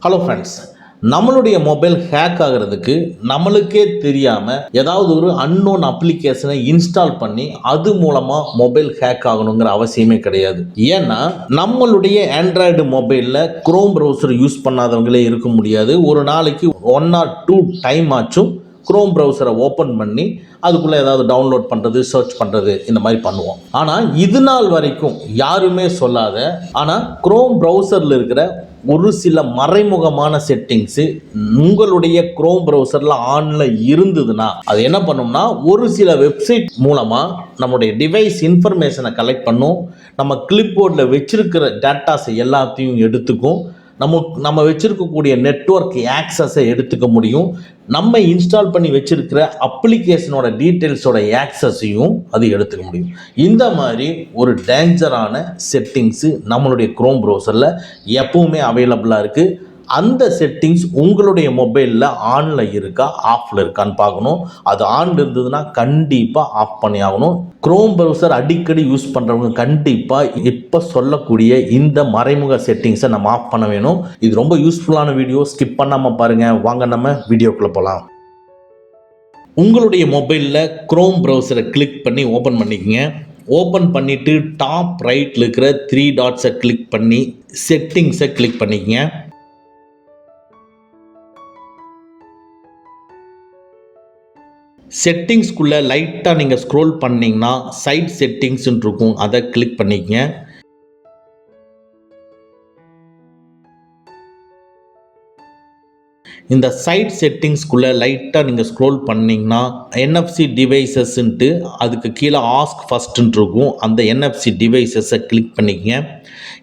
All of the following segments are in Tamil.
ஹலோ ஃப்ரெண்ட்ஸ், நம்மளுடைய மொபைல் ஹேக் ஆகிறதுக்கு நம்மளுக்கே தெரியாமல் ஏதாவது ஒரு அன்னோன் அப்ளிகேஷனை இன்ஸ்டால் பண்ணி அது மூலமாக மொபைல் ஹேக் ஆகணுங்கிற அவசியமே கிடையாது. ஏன்னா நம்மளுடைய ஆண்ட்ராய்டு மொபைலில் குரோம் ப்ரௌசர் யூஸ் பண்ணாதவங்களே இருக்க முடியாது. ஒரு நாளைக்கு 1 or 2 டைம் ஆச்சும் குரோம் ப்ரௌசரை ஓப்பன் பண்ணி அதுக்குள்ளே ஏதாவது டவுன்லோட் பண்ணுறது, சர்ச் பண்ணுறது, இந்த மாதிரி பண்ணுவோம். ஆனால் இது நாள் வரைக்கும் யாருமே சொல்லாத, ஆனால் குரோம் ப்ரௌசரில் இருக்கிற ஒரு சில மறைமுகமான செட்டிங்ஸு உங்களுடைய குரோம் ப்ரௌசரில் ஆனில் இருந்ததுன்னா அது என்ன பண்ணும்னா, ஒரு சில வெப்சைட் மூலமாக நம்முடைய டிவைஸ் இன்ஃபர்மேஷனை கலெக்ட் பண்ணும். நம்ம கிளிப் போர்டில் வச்சிருக்கிற டேட்டாஸை எல்லாத்தையும் எடுத்துக்கும். நம்ம வச்சிருக்கக்கூடிய நெட்வொர்க் ஆக்சஸை எடுத்துக்க முடியும். நம்ம இன்ஸ்டால் பண்ணி வச்சிருக்கிற அப்ளிகேஷனோட டீட்டெயில்ஸோட ஆக்சஸையும் அது எடுத்துக்க முடியும். இந்த மாதிரி ஒரு டேஞ்சரான செட்டிங்ஸு நம்மளுடைய குரோம் ப்ரௌசரில் எப்பவுமே அவைலபிளாக இருக்குது. அந்த செட்டிங்ஸ் உங்களுடைய மொபைலில் ஆனில் இருக்கா ஆஃபில் இருக்கான்னு பார்க்கணும். அது ஆனில் இருந்ததுன்னா கண்டிப்பாக ஆஃப் பண்ணி ஆகணும். குரோம் ப்ரௌசர் அடிக்கடி யூஸ் பண்ணுறவங்க கண்டிப்பாக இப்போ சொல்லக்கூடிய இந்த மறைமுக செட்டிங்ஸை நம்ம ஆஃப் பண்ண வேணும். இது ரொம்ப யூஸ்ஃபுல்லான வீடியோ, ஸ்கிப் பண்ணாமல் பாருங்கள். வாங்க நம்ம வீடியோக்குள்ளே போகலாம். உங்களுடைய மொபைலில் குரோம் ப்ரௌசரை கிளிக் பண்ணி ஓப்பன் பண்ணிக்கங்க. ஓப்பன் பண்ணிவிட்டு டாப் ரைட்டில் இருக்கிற 3 டாட்ஸை கிளிக் பண்ணி செட்டிங்ஸை கிளிக் பண்ணிக்கங்க. செட்டிங்ஸ்குள்ளே லைட்டாக நீங்கள் ஸ்க்ரோல் பண்ணிங்கன்னா சைட் செட்டிங்ஸ்ன்னு இருக்கும், அதை கிளிக் பண்ணிக்கங்க. இந்த சைட் செட்டிங்ஸ்குள்ளே லைட்டாக நீங்கள் ஸ்க்ரோல் பண்ணிங்கன்னா NFC டிவைசஸ்ன்ட்டு அதுக்கு கீழே ஆஸ்க் ஃபஸ்ட்டுன்னு இருக்கும், அந்த NFC டிவைசஸை கிளிக் பண்ணிக்கங்க.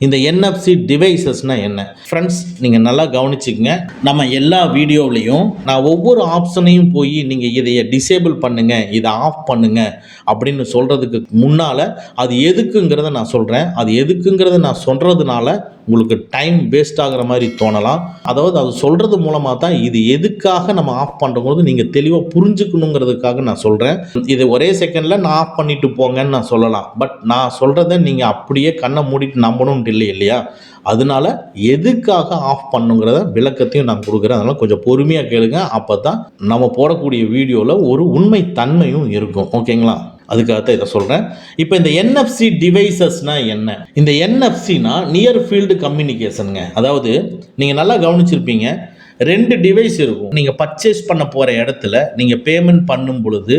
இந்த NFC டிவைசஸ்னால் என்ன ஃப்ரெண்ட்ஸ், நீங்கள் நல்லா கவனிச்சிக்கங்க. நம்ம எல்லா வீடியோவிலையும் நான் ஒவ்வொரு ஆப்ஷனையும் போய் நீங்கள் இதையை டிசேபிள் பண்ணுங்கள், இதை ஆஃப் பண்ணுங்கள் அப்படின்னு சொல்கிறதுக்கு முன்னால் அது எதுக்குங்கிறத நான் சொல்கிறேன். அது எதுக்குங்கிறத நான் சொல்கிறதுனால உங்களுக்கு டைம் வேஸ்ட் ஆகிற மாதிரி தோணலாம். அதாவது அது சொல்கிறது மூலமாக தான் இது எதுக்காக நம்ம ஆஃப் பண்ணும்போது நீங்கள் தெளிவாக புரிஞ்சுக்கணுங்கிறதுக்காக நான் சொல்கிறேன். இது ஒரே செகண்டில் நான் ஆஃப் பண்ணிட்டு போங்கன்னு நான் சொல்லலாம். பட் நான் சொல்கிறத நீங்கள் அப்படியே கண்ணை மூடிட்டு நம்பணும்னு இல்லை இல்லையா? அதனால எதுக்காக ஆஃப் பண்ணுங்கிறத விளக்கத்தையும் நான் கொடுக்குறேன். அதனால் கொஞ்சம் பொறுமையாக கேளுங்க. அப்போ தான் நம்ம போடக்கூடிய வீடியோவில் ஒரு உண்மை தன்மையும் இருக்கும். ஓகேங்களா? அதுக்காகத்தான் இதை சொல்கிறேன். இப்போ இந்த NFC டிவைசஸ்னால் என்ன? இந்த NFCனா நியர் ஃபீல்டு கம்யூனிகேஷனுங்க. அதாவது நீங்கள் நல்லா கவனிச்சிருப்பீங்க, 2 டிவைஸ் இருக்கும். நீங்கள் பர்ச்சேஸ் பண்ண போகிற இடத்துல நீங்கள் பேமெண்ட் பண்ணும் பொழுது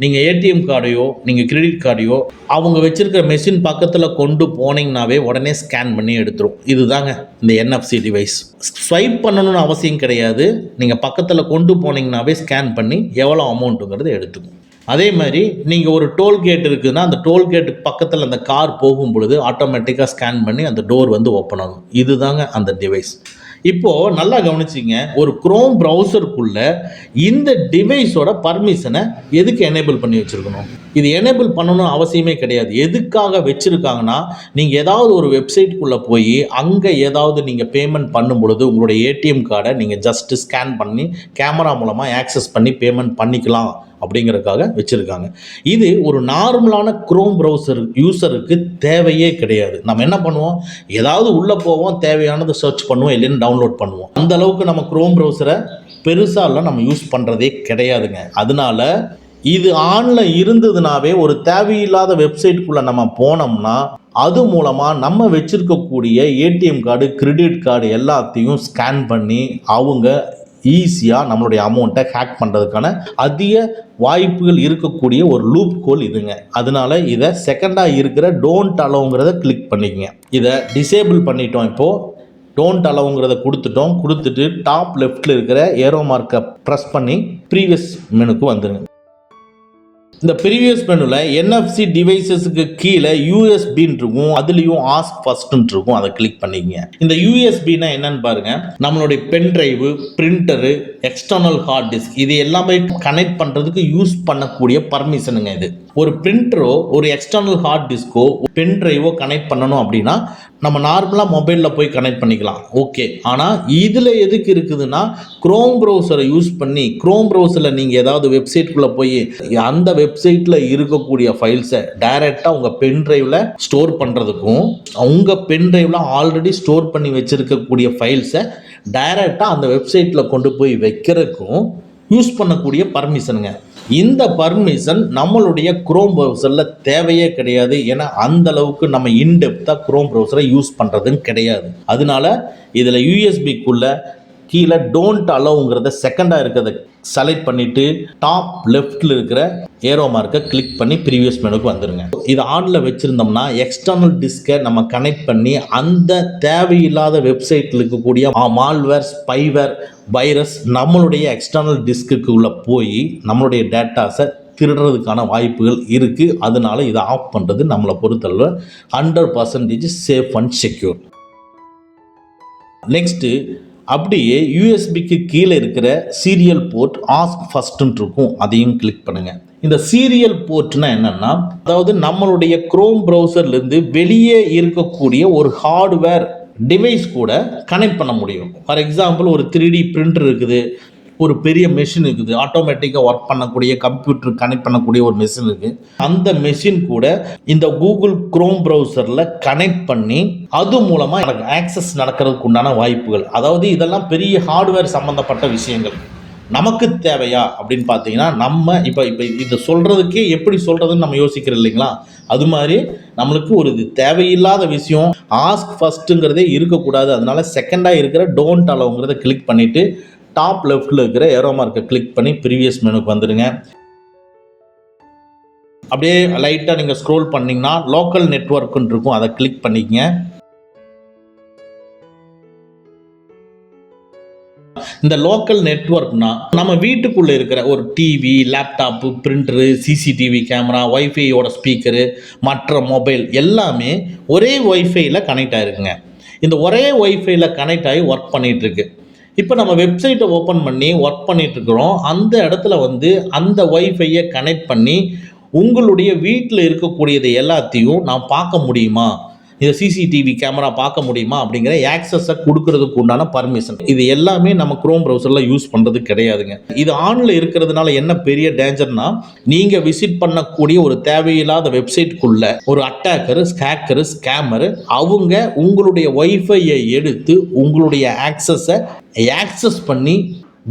நீங்கள் ATM கார்டையோ நீங்கள் கிரெடிட் கார்டையோ அவங்க வச்சுருக்கிற மெஷின் பக்கத்தில் கொண்டு போனீங்கன்னாவே உடனே ஸ்கேன் பண்ணி எடுத்துரும். இதுதாங்க இந்த NFC டிவைஸ். ஸ்வைப் பண்ணணும்னு அவசியம் கிடையாது. நீங்கள் பக்கத்தில் கொண்டு போனீங்கன்னாவே ஸ்கேன் பண்ணி எவ்வளோ அமௌண்ட்டுங்கிறது எடுத்துக்கும். அதே மாதிரி நீங்கள் ஒரு டோல்கேட் இருக்குதுன்னா அந்த டோல்கேட்டுக்கு பக்கத்தில் அந்த கார் போகும் பொழுது ஆட்டோமேட்டிக்காக ஸ்கேன் பண்ணி அந்த டோர் வந்து ஓப்பன் ஆகும். இதுதாங்க அந்த டிவைஸ். இப்போது நல்லா கவனிச்சிங்க, ஒரு குரோம் ப்ரௌசருக்குள்ளே இந்த டிவைஸோட பர்மிஷனை எதுக்கு எனேபிள் பண்ணி வச்சுருக்கணும்? இது எனேபிள் பண்ணணும்னு அவசியமே கிடையாது. எதுக்காக வச்சுருக்காங்கன்னா, நீங்கள் ஏதாவது ஒரு வெப்சைட்டுக்குள்ளே போய் அங்கே ஏதாவது நீங்கள் பேமெண்ட் பண்ணும் பொழுது உங்களுடைய ATM கார்டை நீங்கள் ஜஸ்ட்டு ஸ்கேன் பண்ணி கேமரா மூலமாக ஆக்சஸ் பண்ணி பேமெண்ட் பண்ணிக்கலாம் அப்படிங்கிறதுக்காக வச்சுருக்காங்க. இது ஒரு நார்மலான குரோம் ப்ரௌசர் யூஸருக்கு தேவையே கிடையாது. நம்ம என்ன பண்ணுவோம், ஏதாவது உள்ளே போவோம், தேவையானதை சர்ச் பண்ணுவோம், இல்லைன்னு டவுன்லோட் பண்ணுவோம். அந்த அளவுக்கு நம்ம குரோம் ப்ரௌசரை பெருசாலாம் நம்ம யூஸ் பண்ணுறதே கிடையாதுங்க. அதனால இது ஆனில் இருந்ததுனாவே ஒரு தேவையில்லாத வெப்சைட்டுக்குள்ளே நம்ம போனோம்னா அது மூலமாக நம்ம வச்சுருக்கக்கூடிய ATM கார்டு, கிரெடிட் கார்டு எல்லாத்தையும் ஸ்கேன் பண்ணி அவங்க ஈஸியாக நம்மளுடைய அமௌண்ட்டை ஹேக் பண்ணுறதுக்கான அதிக வாய்ப்புகள் இருக்கக்கூடிய ஒரு லூப் ஹோல் இதுங்க. அதனால இதை செகண்டாக இருக்கிற டோன்ட் அலோங்கிறத கிளிக் பண்ணிக்கங்க. இதை டிசேபிள் பண்ணிட்டோம். இப்போது டோன்ட் அலோங்கிறத கொடுத்துட்டு டாப் லெஃப்டில் இருக்கிற ஏரோ மார்க்கை ப்ரெஸ் பண்ணி ப்ரீவியஸ் மெனுக்கு வந்துடுங்க. இந்த ப்ரீவியஸ் மெனுவில் NFC டிவைசஸுக்கு கீழே USBன்னு இருக்கும், அதுலேயும் ஆஸ்க் ஃபர்ஸ்ட்னு இருக்கும், அதை கிளிக் பண்ணிக்கங்க. இந்த USBனா என்னன்னு பாருங்க, நம்மளுடைய pen drive, printer, external hard disk இது எல்லாமே கனெக்ட் பண்ணுறதுக்கு யூஸ் பண்ணக்கூடிய பர்மிஷனுங்க இது. ஒரு பிரிண்டரோ ஒரு எக்ஸ்டர்னல் ஹார்ட் டிஸ்கோ பென் டிரைவோ கனெக்ட் பண்ணணும் அப்படின்னா நம்ம நார்மலாக மொபைலில் போய் கனெக்ட் பண்ணிக்கலாம். ஓகே, ஆனால் இதில் எதுக்கு இருக்குதுன்னா, குரோம் ப்ரௌசரை யூஸ் பண்ணி குரோம் ப்ரௌசரில் நீங்கள் ஏதாவது வெப்சைட்குள்ளே போய் அந்த வெப்சைட்டில் இருக்கக்கூடிய ஃபைல்ஸை டைரெக்டாக உங்கள் பென் டிரைவில் ஸ்டோர் பண்ணுறதுக்கும் உங்கள் பென் டிரைவில் ஆல்ரெடி ஸ்டோர் பண்ணி வச்சுருக்கக்கூடிய ஃபைல்ஸை டைரெக்டாக அந்த வெப்சைட்டில் கொண்டு போய் வைக்கிறதுக்கும் யூஸ் பண்ணக்கூடிய பர்மிஷனுங்க. இந்த பர்மிஷன் நம்மளுடைய குரோம் ப்ரௌசரில் தேவையே கிடையாது. ஏன்னா அந்த அளவுக்கு நம்ம இன்டெப்த்தாக குரோம் ப்ரௌசரை யூஸ் பண்ணுறதுன்னு கிடையாது. அதனால இதில் யூஎஸ்பிக்குள்ள கீழே டோன்ட் அலோங்கிறத செகண்டாக இருக்கிறத செலக்ட் பண்ணிவிட்டு டாப் லெஃப்டில் இருக்கிற ஏரோ மார்க்கை கிளிக் பண்ணி ப்ரீவியஸ் மெனுக்கு வந்துடுங்க. இது ஆனில் வச்சுருந்தோம்னா எக்ஸ்டர்னல் டிஸ்கை நம்ம கனெக்ட் பண்ணி அந்த தேவையில்லாத வெப்சைட்டில் இருக்கக்கூடிய மால்வேர், ஸ்பைவேர், வைரஸ் நம்மளுடைய எக்ஸ்டர்னல் டிஸ்க்கு உள்ள போய் நம்மளுடைய டேட்டாஸை திருடுறதுக்கான வாய்ப்புகள் இருக்குது. அதனால இதை ஆஃப் பண்ணுறது நம்மளை பொறுத்தளவு 100% சேஃப் அண்ட் செக்யூர். நெக்ஸ்ட்டு அப்படியே யூஎஸ்பிக்கு கீழே இருக்கிற சீரியல் போர்ட் ஆஸ்க் ஃபர்ஸ்ட்னு இருக்கும், அதையும் கிளிக் பண்ணுங்கள். இந்த சீரியல் போர்ட்னா என்னன்னா, அதாவது நம்மளுடைய குரோம் ப்ரௌசர்லேருந்து வெளியே இருக்கக்கூடிய ஒரு ஹார்ட்வேர் டிவைஸ் கூட கனெக்ட் பண்ண முடியும். ஃபார் எக்ஸாம்பிள் ஒரு 3D பிரிண்டர் இருக்குது, ஒரு பெரிய மெஷின் இருக்குது, ஆட்டோமேட்டிக்காக ஒர்க் பண்ணக்கூடிய கம்ப்யூட்டர் கனெக்ட் பண்ணக்கூடிய ஒரு மெஷின் இருக்குது. அந்த மெஷின் கூட இந்த கூகுள் குரோம் ப்ரௌசரில் கனெக்ட் பண்ணி அது மூலமாக எனக்கு ஆக்சஸ் நடக்கிறதுக்கு உண்டான வாய்ப்புகள். அதாவது இதெல்லாம் பெரிய ஹார்ட்வேர் சம்மந்தப்பட்ட விஷயங்கள். நமக்கு தேவையா அப்படின்னு பார்த்தீங்கன்னா, நம்ம இப்போ இதை சொல்கிறதுக்கே எப்படி சொல்கிறதுன்னு நம்ம யோசிக்கிறோம் இல்லைங்களா? அது மாதிரி நம்மளுக்கு ஒரு இது தேவையில்லாத விஷயம் ஆஸ்க் ஃபர்ஸ்ட்டுங்கிறதே இருக்கக்கூடாது. அதனால செகண்டாக இருக்கிற டோன்ட் அலோங்கிறத கிளிக் பண்ணிவிட்டு டாப் லெஃப்டில் இருக்கிற ஏரோ மார்க்கை கிளிக் பண்ணி ப்ரீவியஸ் மெனுக்கு வந்துடுங்க. அப்படியே லைட்டாக நீங்கள் ஸ்க்ரோல் பண்ணிங்கன்னா லோக்கல் நெட்வொர்க்குன்னு இருக்கும், அதை கிளிக் பண்ணிக்கங்க. இந்த லோக்கல் நெட்வொர்க்னா நம்ம வீட்டுக்குள்ளே இருக்கிற ஒரு TV, laptop, printer, CCTV camera, ஒய்ஃபையோட ஸ்பீக்கரு, மற்ற மொபைல் எல்லாமே ஒரே ஒய்ஃபையில் கனெக்ட் ஆகிருக்குங்க. இந்த ஒரே ஒய்ஃபையில் கனெக்ட் ஆகி ஒர்க் பண்ணிகிட்ருக்கு. இப்போ நம்ம வெப்சைட்டை ஓப்பன் பண்ணி ஒர்க் பண்ணிகிட்ருக்குறோம். அந்த இடத்துல அந்த ஒய்ஃபையை கனெக்ட் பண்ணி உங்களுடைய வீட்டில் இருக்கக்கூடியது எல்லாத்தையும் நான் பார்க்க முடியுமா, இந்த சிசிடிவி கேமரா பார்க்க முடியுமா அப்படிங்கிற ஆக்சஸை கொடுக்கறதுக்கு உண்டான பர்மிஷன். இது எல்லாமே நம்ம குரோம் ப்ரௌசரில் யூஸ் பண்ணுறது கிடையாதுங்க. இது ஆனில் இருக்கிறதுனால என்ன பெரிய டேஞ்சர்னா, நீங்கள் விசிட் பண்ணக்கூடிய ஒரு தேவையில்லாத வெப்சைட்டுக்குள்ள ஒரு அட்டாக்கரு, ஹேக்கரு, ஸ்கேமரு அவங்க உங்களுடைய ஒய்ஃபையை எடுத்து உங்களுடைய ஆக்சஸை ஆக்சஸ் பண்ணி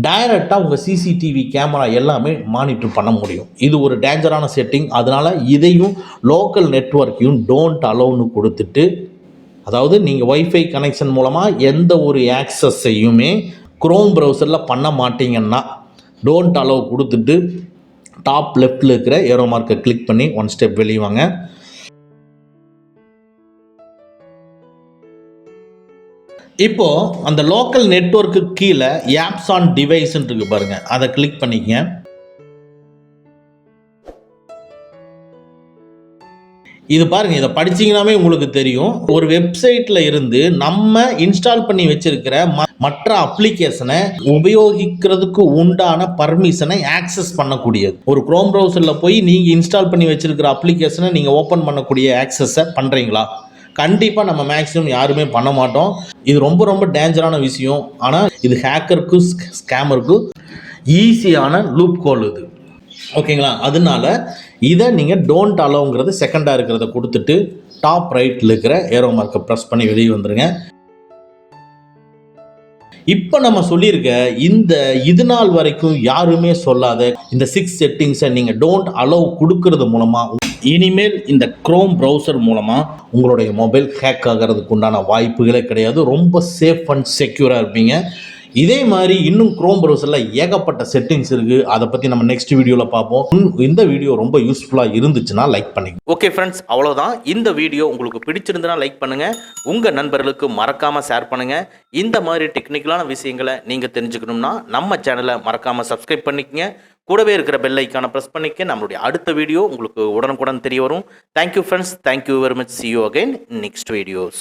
டைரெக்டாக உங்கள் சிசிடிவி கேமரா எல்லாமே மானிட்டர் பண்ண முடியும். இது ஒரு டேஞ்சரான செட்டிங். அதனால் இதையும் லோக்கல் நெட்வொர்க்கையும் டோன்ட் அலோன்னு கொடுத்துட்டு, அதாவது நீங்கள் ஒய்ஃபை கனெக்ஷன் மூலமாக எந்த ஒரு ஆக்சஸையுமே குரோம் ப்ரௌசரில் பண்ண மாட்டீங்கன்னா டோன்ட் அலோவ் கொடுத்துட்டு டாப் லெஃப்டில் இருக்கிற ஏரோ மார்க்கை கிளிக் பண்ணி ஒன் ஸ்டெப் வெளியே வாங்க. இப்போ அந்த லோக்கல் நெட்வொர்க்கு கீழே ஆப்ஸ் ஆன் டிவைஸ் இருக்கு பாருங்க, அதை கிளிக் பண்ணிக்கங்க. இது பாருங்க, இதை படிச்சீங்கன்னாவே உங்களுக்கு தெரியும். ஒரு வெப்சைட்ல இருந்து நம்ம இன்ஸ்டால் பண்ணி வச்சிருக்கிற மற்ற அப்ளிகேஷனை உபயோகிக்கிறதுக்கு உண்டான பர்மிஷனை ஆக்சஸ் பண்ணக்கூடியது. ஒரு குரோம் ப்ரௌசர்ல போய் நீங்க இன்ஸ்டால் பண்ணி வச்சிருக்கிற அப்ளிகேஷனை நீங்க ஓபன் பண்ணக்கூடிய ஆக்சஸை பண்றீங்களா? கண்டிப்பாக நம்ம மேக்ஸிமம் யாருமே பண்ண மாட்டோம். இது ரொம்ப ரொம்ப டேஞ்சரான விஷயம். ஆனால் இது ஹேக்கருக்கும் ஸ்கேமருக்கும் ஈஸியான லூப் கோல் இது, ஓகேங்களா? அதனால இதை நீங்கள் டோன்ட் அலோங்கிறது செகண்டாக இருக்கிறத கொடுத்துட்டு டாப் ரைட்டில் இருக்கிற ஏரோ மார்க்கை ப்ரெஸ் பண்ணி வெளியே வந்துடுங்க. இப்போ நம்ம சொல்லியிருக்க இது நாள் வரைக்கும் யாருமே சொல்லாத இந்த 6 செட்டிங்ஸை நீங்கள் டோன்ட் அலோவ் கொடுக்கறது மூலமாக இனிமேல் இந்த குரோம் ப்ரௌசர் மூலமாக உங்களுடைய மொபைல் ஹேக் ஆகிறதுக்கு உண்டான வாய்ப்புகளே கிடையாது. ரொம்ப சேஃப் அண்ட் செக்யூராக இருப்பீங்க. இதே மாதிரி இன்னும் குரோம் ப்ரௌசரில் ஏகப்பட்ட செட்டிங்ஸ் இருக்குது. அதை பற்றி நம்ம நெக்ஸ்ட் வீடியோவில் பார்ப்போம். இந்த வீடியோ ரொம்ப யூஸ்ஃபுல்லாக இருந்துச்சுன்னா லைக் பண்ணுங்க. ஓகே ஃப்ரெண்ட்ஸ், அவ்வளோதான். இந்த வீடியோ உங்களுக்கு பிடிச்சிருந்துன்னா லைக் பண்ணுங்கள், உங்கள் நண்பர்களுக்கு மறக்காமல் ஷேர் பண்ணுங்கள். இந்த மாதிரி டெக்னிக்கலான விஷயங்களை நீங்கள் தெரிஞ்சுக்கணும்னா நம்ம சேனலை மறக்காமல் சப்ஸ்கிரைப் பண்ணிக்கங்க. கூடவே இருக்கிற பெல் ஐக்கானை ப்ரெஸ் பண்ணிக்க. நம்மளுடைய அடுத்த வீடியோ உங்களுக்கு உடனுக்குடன் தெரிய வரும். Thank you friends, thank you very much. see you again in next videos.